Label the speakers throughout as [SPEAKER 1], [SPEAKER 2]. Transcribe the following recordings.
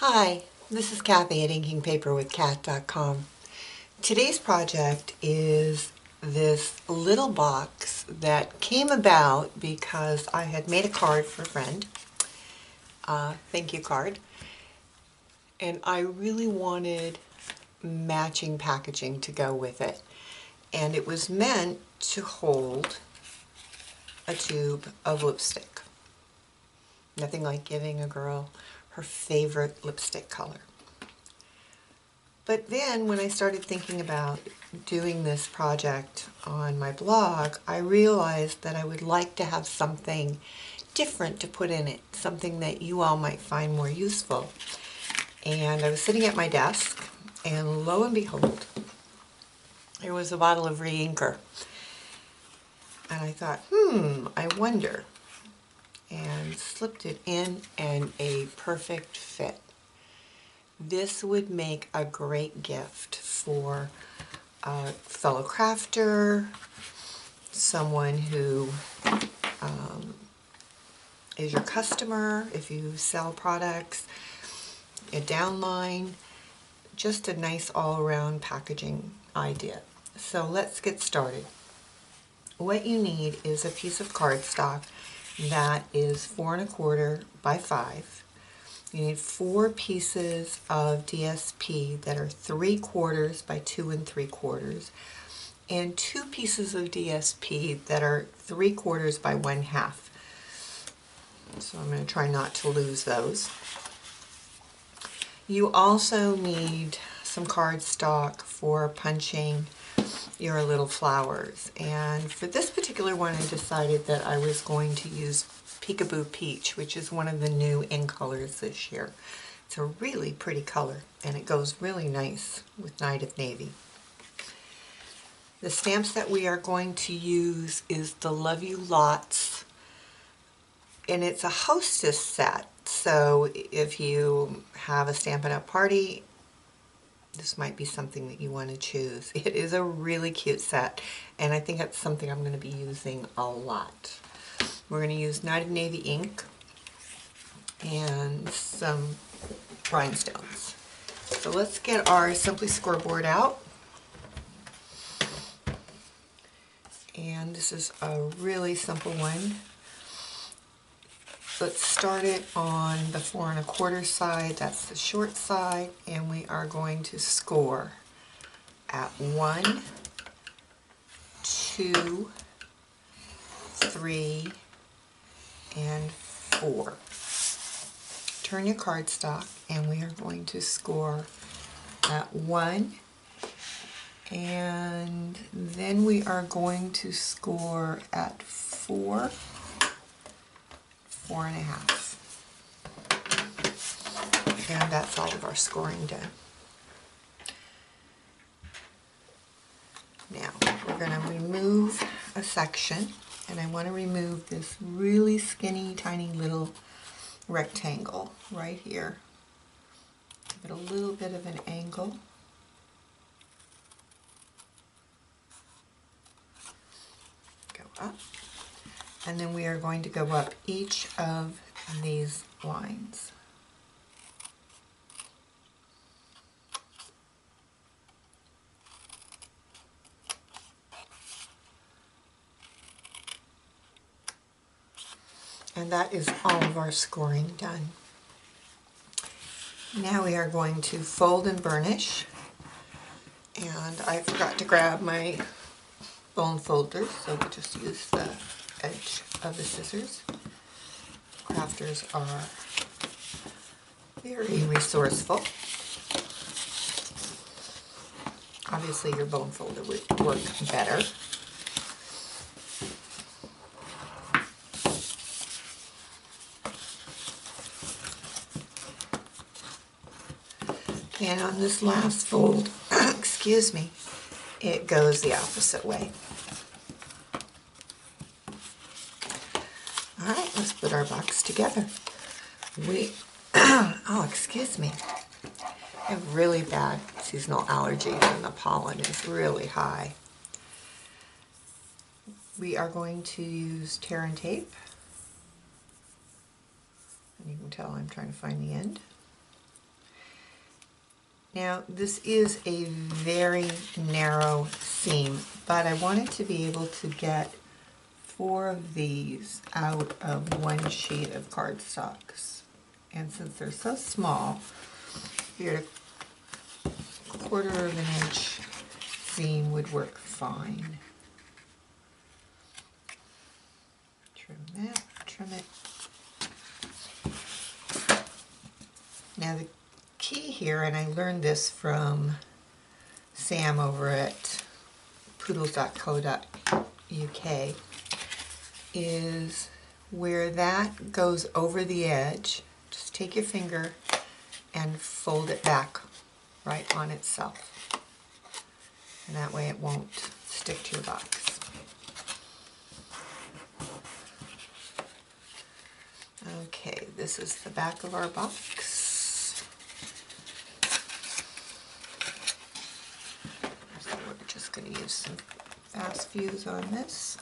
[SPEAKER 1] Hi, this is Kathy at inkingpaperwithkat.com. Today's project is this little box that came about because I had made a card for a friend, a thank you card, and I really wanted matching packaging to go with it. And it was meant to hold a tube of lipstick. Nothing like giving a girl her favorite lipstick color. But then when I started thinking about doing this project on my blog, I realized that I would like to have something different to put in it, something that you all might find more useful. And I was sitting at my desk, and lo and behold, there was a bottle of re-inker. And I thought, I wonder. And slipped it in, and a perfect fit. This would make a great gift for a fellow crafter, someone who is your customer, if you sell products, a downline, just a nice all-around packaging idea. So let's get started. What you need is a piece of cardstock that is 4 1/4 by 5. You need 4 pieces of DSP that are 3/4 by 2 3/4, and 2 pieces of DSP that are 3/4 by 1/2. So I'm going to try not to lose those. You also need some cardstock for punching your little flowers. And for this particular one, I decided that I was going to use Peekaboo Peach, which is one of the new in colors this year. It's a really pretty color, and it goes really nice with Night of Navy. The stamps that we are going to use is the Love You Lots, and it's a hostess set. So if you have a Stampin' Up! Party, this might be something that you want to choose. It is a really cute set, and I think it's something I'm going to be using a lot. We're going to use Night of Navy ink and some rhinestones. So let's get our Simply Scoreboard out. And this is a really simple one. Let's start it on the 4 1/4 side, that's the short side, and we are going to score at 1, 2, 3, and 4. Turn your cardstock, and we are going to score at 1, and then we are going to score at 4, 4 1/2. And that's all of our scoring done. Now we're going to remove a section, and I want to remove this really skinny tiny little rectangle right here. Give it a little bit of an angle. Go up. And then we are going to go up each of these lines. And that is all of our scoring done. Now we are going to fold and burnish. And I forgot to grab my bone folder, so we'll just use the edge of the scissors. Crafters are very resourceful. Obviously your bone folder would work better. And on this last fold, excuse me, it goes the opposite way. Alright, let's put our box together. Oh, excuse me. I have really bad seasonal allergies and the pollen is really high. We are going to use tear and tape. And you can tell I'm trying to find the end. Now this is a very narrow seam, but I wanted to be able to get 4 of these out of 1 sheet of cardstocks. And since they're so small, figured a 1/4 of an inch seam would work fine. Trim that, trim it. Now the key here, and I learned this from Sam over at poodles.co.uk, is where that goes over the edge, just take your finger and fold it back right on itself. And that way it won't stick to your box. Okay, this is the back of our box. So we're just going to use some fast fuse on this.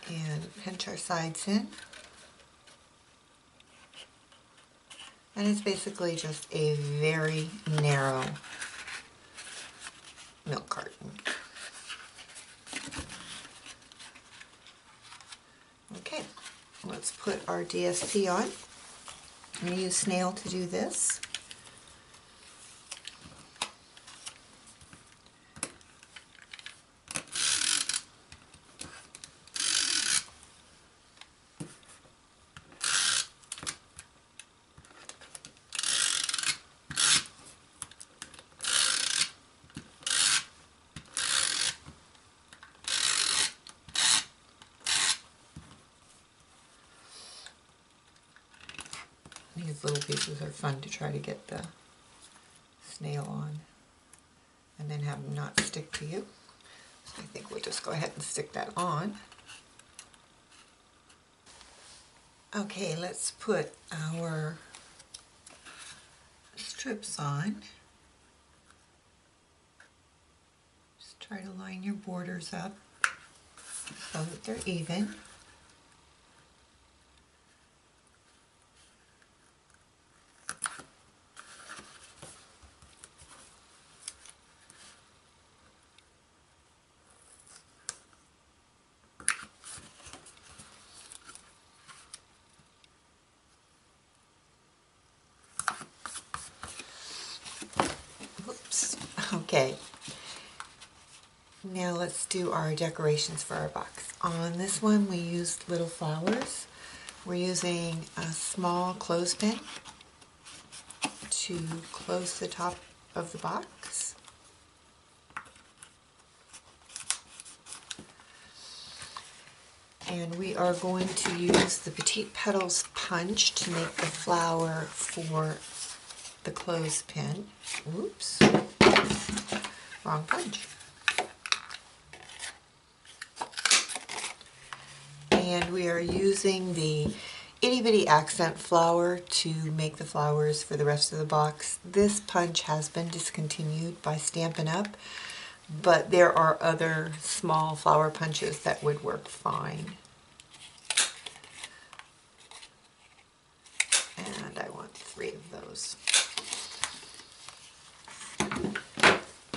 [SPEAKER 1] And pinch our sides in. And it's basically just a very narrow milk carton. Okay, let's put our DSP on. I'm going to use snail to do this. These little pieces are fun to try to get the snail on and then have them not stick to you. So I think we'll just go ahead and stick that on. Okay, let's put our strips on. Just try to line your borders up so that they're even. Oops. Okay. Now let's do our decorations for our box. On this one we used little flowers. We're using a small clothespin to close the top of the box. And we are going to use the Petite Petals punch to make the flower for the clothespin. Oops, wrong punch. And we are using the itty bitty accent flower to make the flowers for the rest of the box. This punch has been discontinued by Stampin' Up, but there are other small flower punches that would work fine. And I want 3 of those.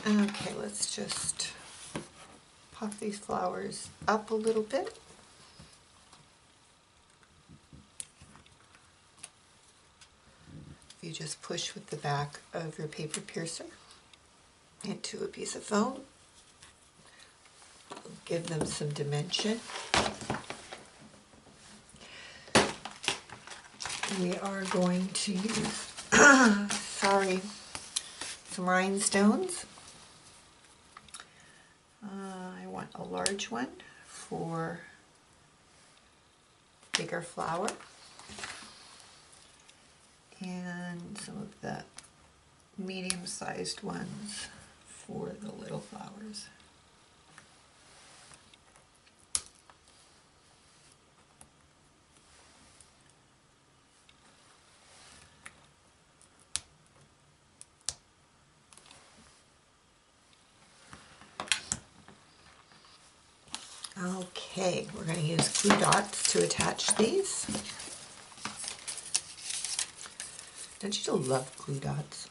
[SPEAKER 1] Okay, let's just puff these flowers up a little bit. You just push with the back of your paper piercer into a piece of foam. Give them some dimension. We are going to use, some rhinestones. I want a large one for bigger flower. And some of the medium-sized ones for the little flowers. Okay, we're going to use glue dots to attach these. Don't you love glue dots?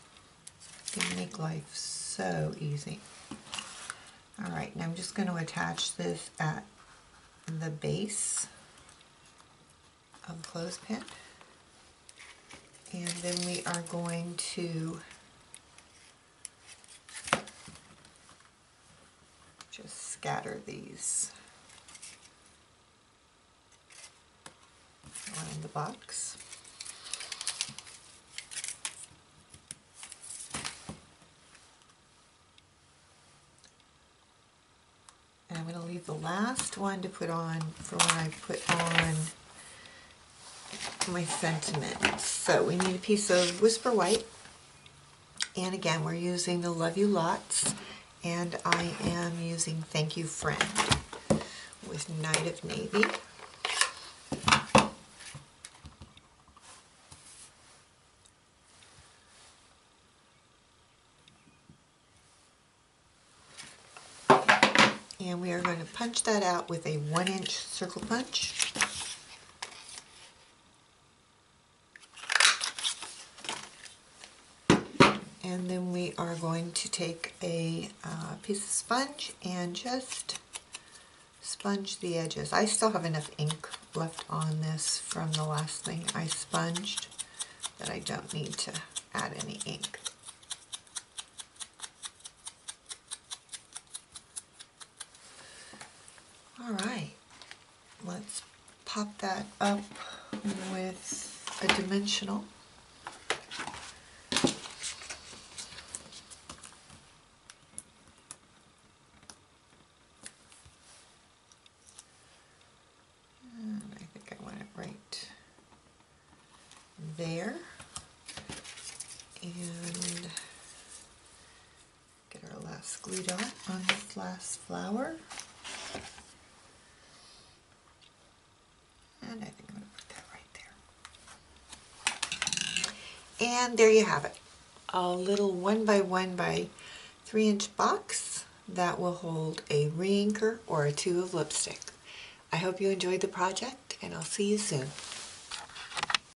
[SPEAKER 1] They make life so easy. Alright, now I'm just going to attach this at the base of the clothespin. And then we are going to just scatter these around the box. And I'm going to leave the last one to put on for when I put on my sentiments. So we need a piece of Whisper White. And again, we're using the Love You Lots. And I am using Thank You Friend with Night of Navy. And we are going to punch that out with a 1-inch circle punch. And then we are going to take a piece of sponge and just sponge the edges. I still have enough ink left on this from the last thing I sponged that I don't need to add any ink. Alright, let's pop that up with a dimensional. And I think I want it right there. And get our last glue dot on this last flower. And I think I'm going to put that right there. And there you have it. A little 1x1 by 3-inch box that will hold a re-inker or a tube of lipstick. I hope you enjoyed the project, and I'll see you soon.